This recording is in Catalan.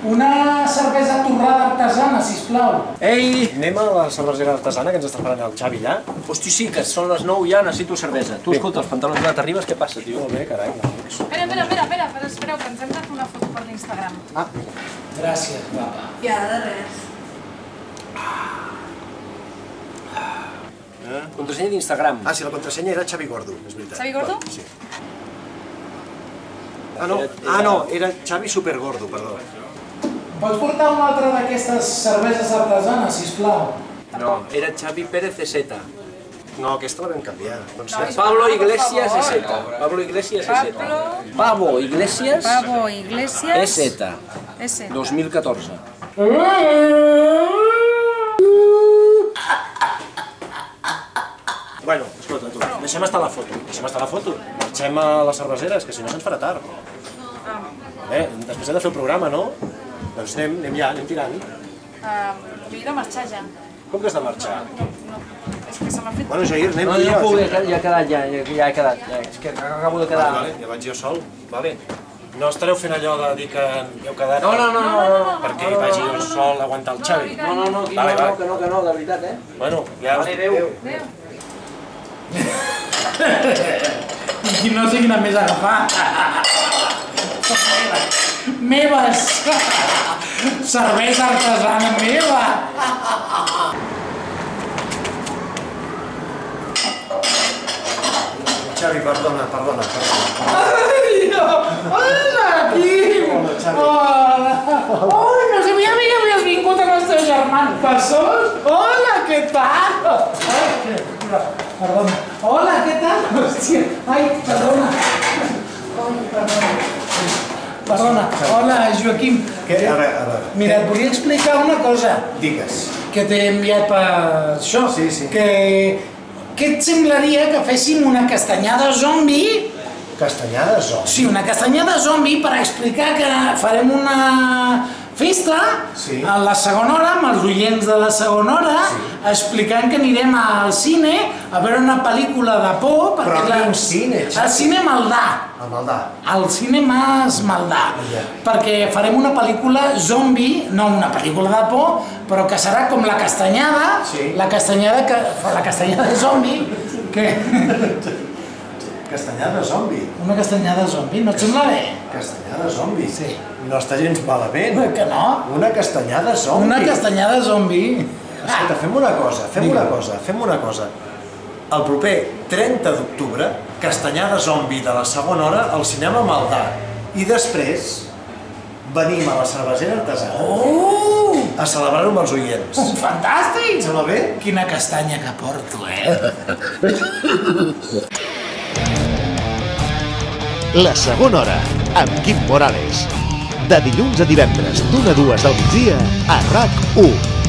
Una cervesa torrada artesana, sisplau. Ei, anem a la cervesera artesana que ens està esperant el Xavi ja. Hosti, sí, que són les 9 ja, necessito cervesa. Tu, escolta, els pantalons ja t'arribes, què passa, tio? Molt bé, carai. Espera, espereu, que ens hem de fer una foto per l'Instagram. Ah, Gràcies, guapa. Ja, de res. Contrasenya d'Instagram. sí, la contrasenya era Xavi Gordo, és veritat. Xavi Gordo? Sí. No, era Xavi Supergordo, perdó. Pots portar una altra d'aquestes cerveses artesanes, sisplau? No, era Xavi Pérez EZ. No, aquesta la vam canviar. Pablo Iglesias EZ. Pablo Iglesias EZ. Pavo Iglesias Pavo Iglesias. EZ. 2014. Bueno, escolta, tu, deixem estar la foto. Marxem a les cerveseres, que si no se'ns farà tard. Bé, després hem de fer el programa, no? Doncs anem ja, anem tirant. Jo he de marxar ja. Com que has de marxar? No, és que se m'ha fet... Bueno, Jair, anem No, tu i no jo. puc, ja he quedat, ja he quedat. És que acabo de quedar. Vale, ja vaig jo sol, vale. No estareu fent allò de dir que heu quedat... No. Perquè hi vagi jo sol a aguantar el Xavi. No, que no, de veritat, eh? Bueno, ja... Adéu. I qui no sé quina més agafar. Meves! Cervesa artesana meva! Xavi, perdona. Ai, hola, Quim! Hola! Ai, no sabia que havies vingut amb els teus germans. Passós? Hola, què tal? Perdona. Hola, què tal? Hòstia, ai, perdona. Perdona. Hola, Joaquim. A veure. Mira, et volia explicar una cosa. Digues. Que t'he enviat per això. Sí. Què et semblaria que féssim una castanyada zombi? Castanyada zombi? Sí, una castanyada zombi per explicar que farem una festa a la segona hora amb els oients de la segona hora explicant que anirem al cine a veure una pel·lícula de por. Però a quin cine? Al cine Maldà. A Maldà. Al cine Mas Maldà. Perquè farem una pel·lícula zombi, no una pel·lícula de por, però que serà com la castanyada, la castanyada zombi, que... Castanyada zombi? Una castanyada zombi, no et sembla bé? Castanyada zombi? Sí. No està gens malament. Que no? Una castanyada zombi. Una castanyada zombi. Escolta, fem una cosa. El proper 30 d'octubre, castanyada zombi de la segona hora al cinema Maldà. I després venim a la cervesera artesana a celebrar-ho amb els oients. Fantàstic! Et sembla bé? Quina castanya que porto, La segona hora, amb Quim Morales. De dilluns a divendres, d'1 a 2 del migdia, a RAC1.